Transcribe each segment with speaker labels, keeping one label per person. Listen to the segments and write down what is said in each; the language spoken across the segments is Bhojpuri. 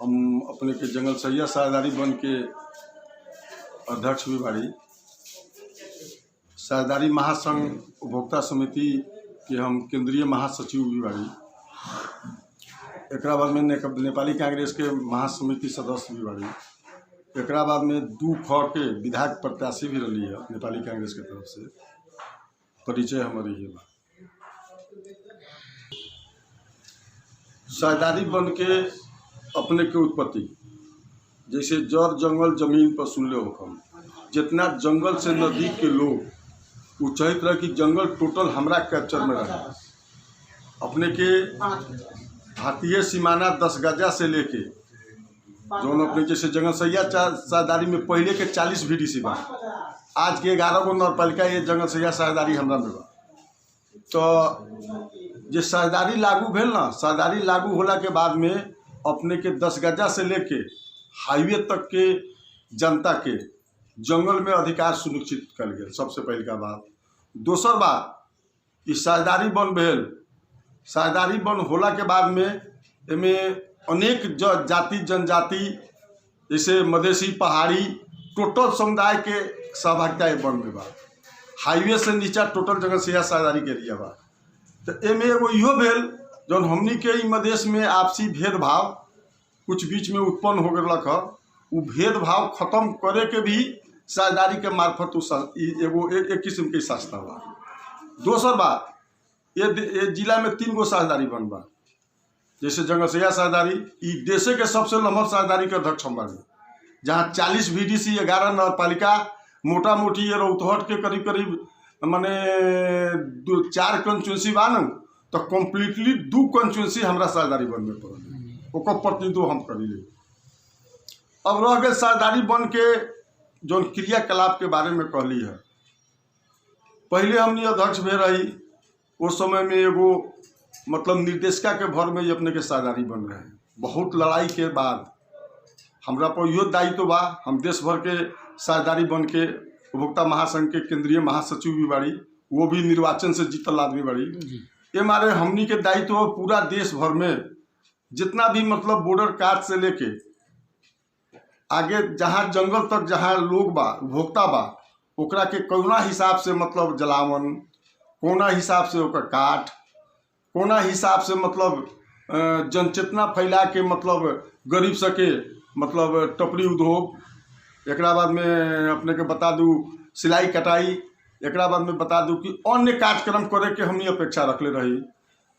Speaker 1: हम अपने के जंगल सहिया साझेदारी वन के अध्यक्ष भी बाड़ी। साझेदारी महासंघ उपभोक्ता समिति के हम केंद्रीय महासचिव भी बाड़ी। एकरा बाद में नेपाली कांग्रेस के महासमिति सदस्य भी बाड़ी। एकरा बाद में 2 खड़ के विधायक प्रत्याशी भी रही है नेपाली कांग्रेस के तरफ से। परिचय हमारी ये बा। साझेदारी वन के अपने के उत्पत्ति जैसे जड़ जंगल जमीन पर सुन ले हो, जितना जंगल से नजदीक के लोग वो चाहते रहे कि जंगल टोटल हमरा कैप्चर में रहे। अपने के भारतीय सीमाना 10 गजा से लेके जो अपने जैसे जंगल सहिया साझेदारी में पहले के 40 VDC बा, आज के 11 गो नगरपालिका ये जंगल सहिया साझेदारी हमरा में बा। तो जो साझेदारी लागू भेल ना, साझेदारी लागू होला के बाद में अपने के 10 गजा से लेके हाईवे तक के जनता के जंगल में अधिकार सुनिश्चित कर गए। सबसे पहले का बात। दोसर बात इस साझेदारी वन भेल। साझेदारी वन होला के बाद में इनमें अनेक जाति जनजाति जैसे मधेसी पहाड़ी टोटल समुदाय के सहभागिता वन में बा। हाईवे से नीचा टोटल जंगल सहिया साझेदारी के एरिया बा। तो एमे एगो इहो भेल जौन हमनी के ई मधेश में आपसी भेदभाव कुछ बीच में उत्पन्न हो गलक है, वो भेदभाव खत्म करे के भी साझेदारी के मार्फत एगो एक किस्म के संस्था बा। दोसर बात ये जिला में 3 गो साझेदारी वन बा। जैसे जंगल सहिया साझेदारी ई देशे के सबसे लंबा साझेदारी के अध्यक्ष हम बानी, जहाँ 40 VDC 11 नगरपालिका मोटा मोटी ये रौतहट के करीब करीब माने 4 कंस्टिट्यूंसी बा न, तो कम्प्लीटली 2 कंस्टिट्यूंसी हमरा साझेदारी वन में पड़ल। ओकर प्रतिनिधित्व हम करी। अब रह गए साझेदारी वन के जो क्रियाकलाप के बारे में कहली है। पहले हमनी अध्यक्ष भे रही, उस समय में एगो मतलब निर्देशिका के भर में ये अपने के साझेदारी बन रहे। बहुत लड़ाई के बाद हमरा पर यो दायित्व बा। हम देश भर के साझेदारी वन के उपभोक्ता महासंघ के केंद्रीय महासचिव भी बाड़ी, वो भी निर्वाचन से जीतल आदमी बाड़ी। ये मारे हमनी के दायित्व पूरा देश भर में जितना भी मतलब बॉर्डर काट से लेके आगे जहाँ जंगल तक जहाँ लोग बा उपभोक्ता बा, ओकरा के कौना हिसाब से मतलब जलावन, कोना हिसाब से ओकर काट, कोना हिसाब से मतलब जनचेतना फैला के मतलब गरीब सके मतलब टपरी उद्योग। एकरा बाद में अपने के बता दूँ सिलाई कटाई। एकरा बाद में बता दूँ कि अन्य कार्यक्रम करे के हमनी अपेक्षा रखले रही,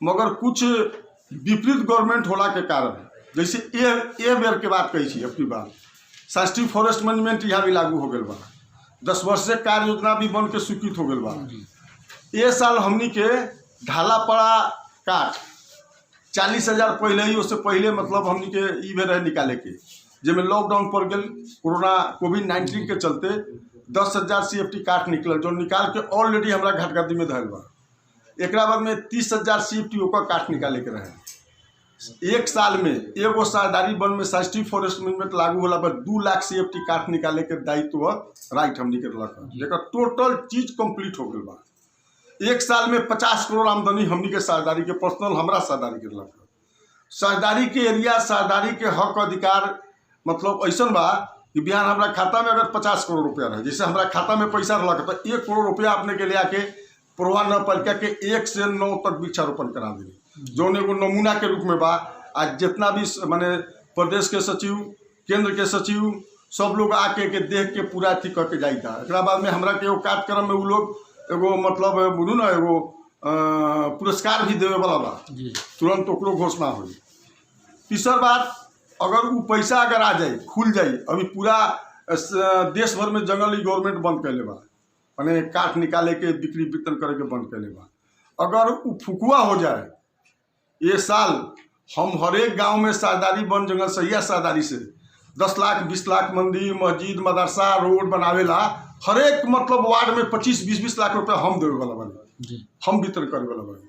Speaker 1: मगर कुछ विपरीत गवर्नमेंट होला के कारण जैसे ए बेर के बात कही थी। अपनी बात शास्त्रीय फॉरेस्ट मैनेजमेंट यहाँ भी लागू हो गया बा। 10 वर्षीय कार्य योजना भी बन के स्वीकृत हो गया बा। ये साल हमनी के ढाला पड़ा काट 40,000 पहले ही, उससे पहले मतलब हमनी के ई भी रहे निकाले के, जिसमें लॉकडाउन पड़ गए कोरोना कोविड-19 के चलते 10,000 CFT काट निकल, जो निकाल के ऑलरेडी हमारा घाटगद्दी में धैल बा। एक बाद में 30,000 CFT ओकर काट निकाले के रहे। एक साल में एगो साझेदारी वन में शास्त्रीय फॉरेस्ट मैनेजमेंट लागू होला पर 2 लाख CFT काट निकाले के दायित्व राइट हमनी के रख, लेकिन टोटल चीज कंप्लीट हो गई बा। एक साल में 50 करोड़ आमदनी हमनी के साझेदारी के पर्सनल हमरा साझेदारी के रख। साझेदारी के एरिया साझेदारी के हक अधिकार मतलब ऐसा बा कि बिहान हमारा खाता में अगर 50 करोड़ रुपया रहे, जैसे हमारा खाता में पैसा रहा तो 1 करोड़ रुपया अपने के ले आके पुरवा नगरपालिका के 1 से 9 तक वृक्षारोपण करा दी, जो एगो नमूना के रूप में बा। आज जितना भी माने प्रदेश के सचिव केंद्र के सचिव सब लोग आके के देख के पूरा अथी करके जाता। एक बाद में हमरा के एगो कार्यक्रम में वो लोग एगो मतलब बोलू ना एगो पुरस्कार भी देवे वाला बा, तुरंत ओकरो घोषणा हो। तीसर बात अगर वो पैसा अगर आ जाए खुल जाए, अभी पूरा देश भर में जंगल ही गवर्नमेंट बंद कर ले बा, माने काठ निकाले के बिक्री वितरण करे के बंद कर ले बा। अगर वो फुकुआ हो जाए, ये साल हम हर एक गांव में साझेदारी वन जंगल सहिया साझेदारी से 10 लाख 20 लाख मंदिर मस्जिद मदरसा रोड बनावेला हर एक मतलब वार्ड में 25-20 लाख रुपया हम देवे वाला बानी, हम वितरण करे वाला बानी।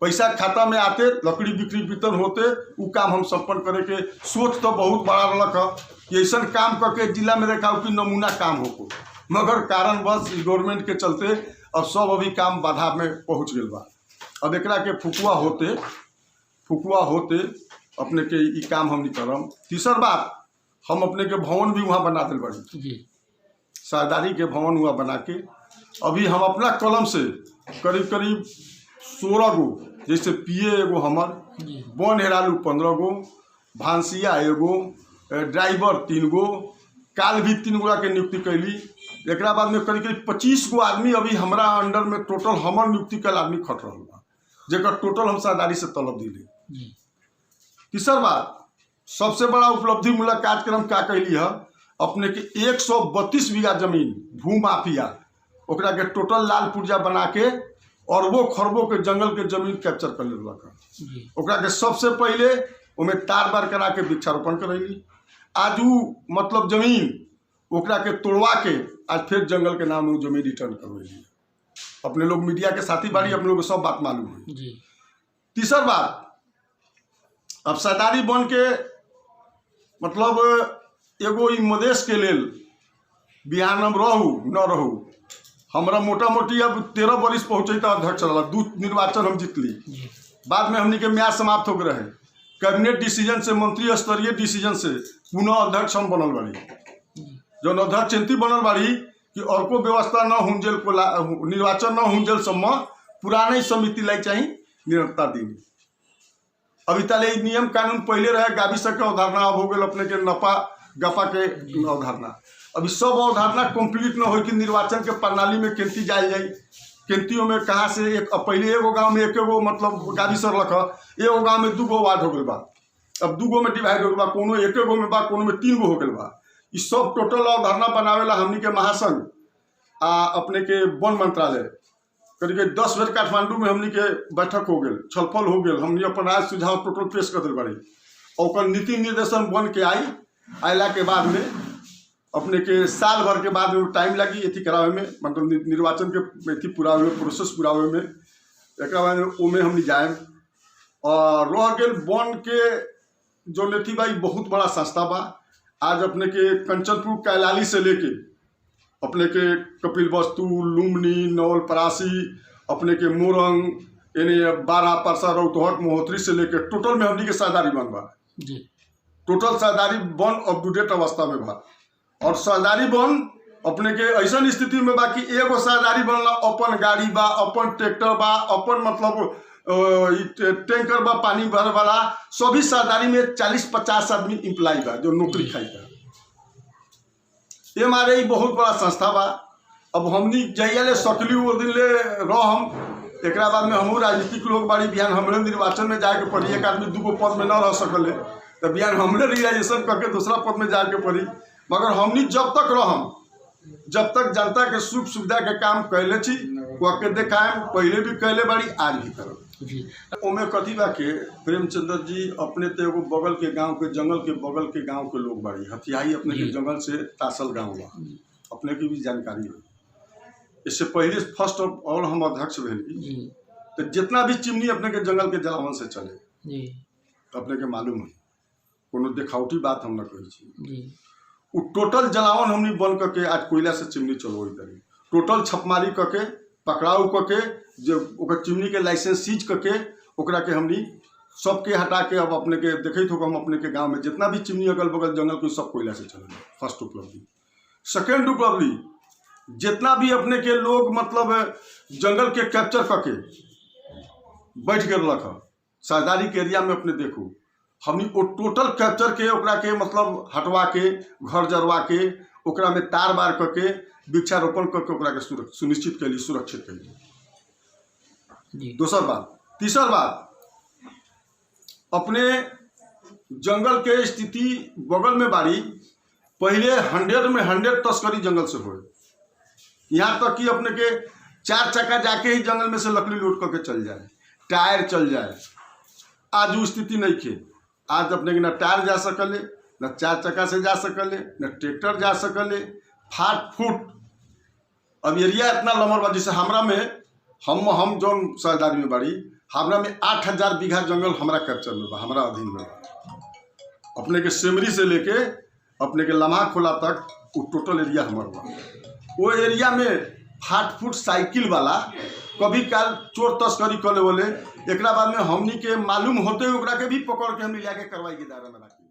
Speaker 1: पैसा खाता में आते लकड़ी बिक्री वितरण होते वो काम हम संपन्न करे के सोच तो बहुत बड़ा रख कि ऐसा काम करके जिला में देखाओ कि नमूना काम हो, मगर कारणवश गवर्नमेंट के चलते अब सब अभी काम बाधा में पहुँच गए बा। अब एकरा के फुकुआ होते अपने के ई काम हमनी करम। तीसर बात, हम अपने के भवन भी वहाँ बना दिल बड़ी
Speaker 2: जी।
Speaker 1: साझेदारी के भवन हुआ बना के अभी हम अपना कलम से करीब करीब 16 गो, जैसे पिए एगो हमर, बन हेरालू 15 गो, भांसिया एगो, ड्राइवर 3 गो, काल भी 3 गोला के नियुक्ति कैली। एक बाद में करीब करीब 25 गो आदमी अभी हमारा अंडर में टोटल हमर नियुक्ति कल आदमी खट रहा बा, जेकर टोटल हम साझेदारी से तलब दिले। तीसर बात, सबसे बड़ा उपलब्धि मूलक कार्यक्रम क्या कैली है, अपने के 132 बीघा जमीन भू माफिया ओकरा के टोटल लाल पुर्जा बना के अरबों खरबों के जंगल के जमीन कैप्चर कर लेलक। ओकरा के सबसे पहले उमें तार बार करा के वृक्षारोपण करैली। आज उ मतलब जमीन ओकरा के तोड़वा के आज फिर जंगल के नाम में जमीन रिटर्न करवैली। अपने लोग मीडिया के साथी बाड़ी, अपने लोग को सब बात मालूम है। तीसर बात, अब साझेदारी बन के मतलब एगो ई मदेश के लेल बिहान हम रहू न रहू, हमारा मोटा मोटी अब 13 बरिस पहुँचे तो अध्यक्ष रहा, 2 निर्वाचन हम जीतली। बाद में हमनी के म्याद समाप्त हो गए रहे, कैबिनेट डिसीजन से, मंत्री स्तरीय डिसीजन से पुनः अध्यक्ष हम बनल बाड़ी। जो अध्यक्ष एंती बनल बाड़ी कि और को व्यवस्था न हुंजल को निर्वाचन न हुंजल सम्म पुराने समिति लाई चाहिए निरंतरता दी। अभी तले नियम कानून पहले रहे, गाविस के अवधारणा अब हो गए अपने के नपा गपा के अवधारणा। अभी सब अवधारणा कंप्लीट न हो कि निर्वाचन के प्रणाली में केंती जाए जाए, केंतियों में कहाँ से एक पहले एगो गांव में एक एगो मतलब गाविस रख, एगो गांव में 2 गो वार्ड हो गए बा, अब 2 गो में डिवाइड हो गए बा, कोनो एक गो में बा, कोनो में 3 गो हो गए बा। ये सब टोटल अवधारणा बनावेला हमनी के महासंघ अपने के वन मंत्रालय करीब 10 बेर काठमांडू में हमनी के बैठक हो गए, छलफल हो गए, हमनी अपन राय सुझाव टोटल पेश कर दिल बाड़ी। और नीति निर्देशन बन के आयला के बाद में अपने के साल भर के बाद में टाइम लगी एथी करावे में, मतलब निर्वाचन के एथी पूरा हुए प्रोसेस पूरा हुए में। एक बाद ओमे हमनी जाए और रह गए वन के जो नेथी भाई बहुत बड़ा संस्था बा। आज अपने के कंचनपुर कैलाली से लेके अपने के कपिल वस्तु, लुम्बनी, नवलपरासी, अपने के मोरंग, यानी 12 परसा, रौतहट, महोत्री से लेके टोटल में हमनी के साझेदारी बन बा। टोटल साझेदारी बन अप टू डेट अवस्था में बा। और साझेदारी बन अपने के ऐसा स्थिति में बा कि एगो साझेदारी बनला अपन गाड़ी बा, अपन ट्रैक्टर बा, अपन मतलब टैंकर बा पानी भर वाला, सभी साझेदारी में 40-50 आदमी इम्प्लाई बा जो नौकरी खाई बा। ये हमारे बहुत बड़ा संस्था बा। अब हमनी जइया ले सकली वो दिन ले हम एक बाद में हमू राजनीतिक लोग बाड़ी, बिहान हमरे निर्वाचन में जाके पड़ी, एक आदमी 2 गो पद में न रह सकले तो बिहान हमरे रियलाइजेशन करके दूसरा पद में जाके पड़ी। मगर हमनी जब तक रहम, जब तक जनता के सुख सुविधा के काम कैले छी के देखाएम, पहले भी कैले बाड़ी, आज भी करब। ओमे कथी बा के प्रेमचंद्र जी अपने तो एगो बगल के गांव के, जंगल के बगल के गांव के लोग बाड़ी, हथियाई अपने के जंगल से तासल गांव बा, अपने की भी जानकारी है। इससे पहले फर्स्ट ऑफ ऑल हम अध्यक्ष भेली तो जितना भी चिमनी अपने के जंगल के जलावन से चले अपने के मालूम है, कोनो देखावटी बात हम न कही। वो टोटल जलावन हमनी बन करके आज कोयला से चिमनी चलवई करी, टोटल छपमारी करके पकड़ाऊ करके जो ओकर चिमनी के लाइसेंस सीज करके ओकरा के हमनी सबके हटा के अब अपने के देखते हो हम अपने के गांव में जितना भी चिमनी अगल बगल जंगल को सब कोयला से चले। फर्स्ट उपलब्धि। सेकेंड उपलब्धि, जितना भी अपने के लोग मतलब जंगल के कैप्चर करके बैठ गए रख साझेदारी के एरिया में, अपने देखो हमनी वो टोटल कैप्चर के ओकरा के मतलब हटवा के घर जरवा के ओकरा में तार बार करके वृक्षारोपण करके ओकरा के सुनिश्चित कैली, सुरक्षित कैली। दूसर बात। तीसर बात, अपने जंगल के स्थिति बगल में बाड़ी, पहले 100 में 100 तस्करी जंगल से हो, यहाँ तक कि अपने के 4 चक्का जाके ही जंगल में से लकड़ी लूट करके चल जाए, टायर चल जाए। आज वो स्थिति नहीं थे। आज अपने के न टायर जा सकले, न 4 चक्का से जा सकले, न ट्रैक्टर जा सकले, फाट फूट। अब एरिया इतना लंबा बा, जैसे हमरा में हम जो साझेदारी में बाड़ी, हमरा में 8000 बीघा जंगल हमारा कैप्चर में बा, हमारा अधीन में बा। अपने के सेमरी से लेके अपने के लम्हा खोला तक वो टोटल एरिया हमारा बा। वो एरिया में फाट फूट साइकिल वाला कभी काल चोर तस्करी कर ले, एक बाद में हमनी के मालूम होते ओकरा के भी पकड़ के हमनी जाके कार्रवाई के दायरा में रखी।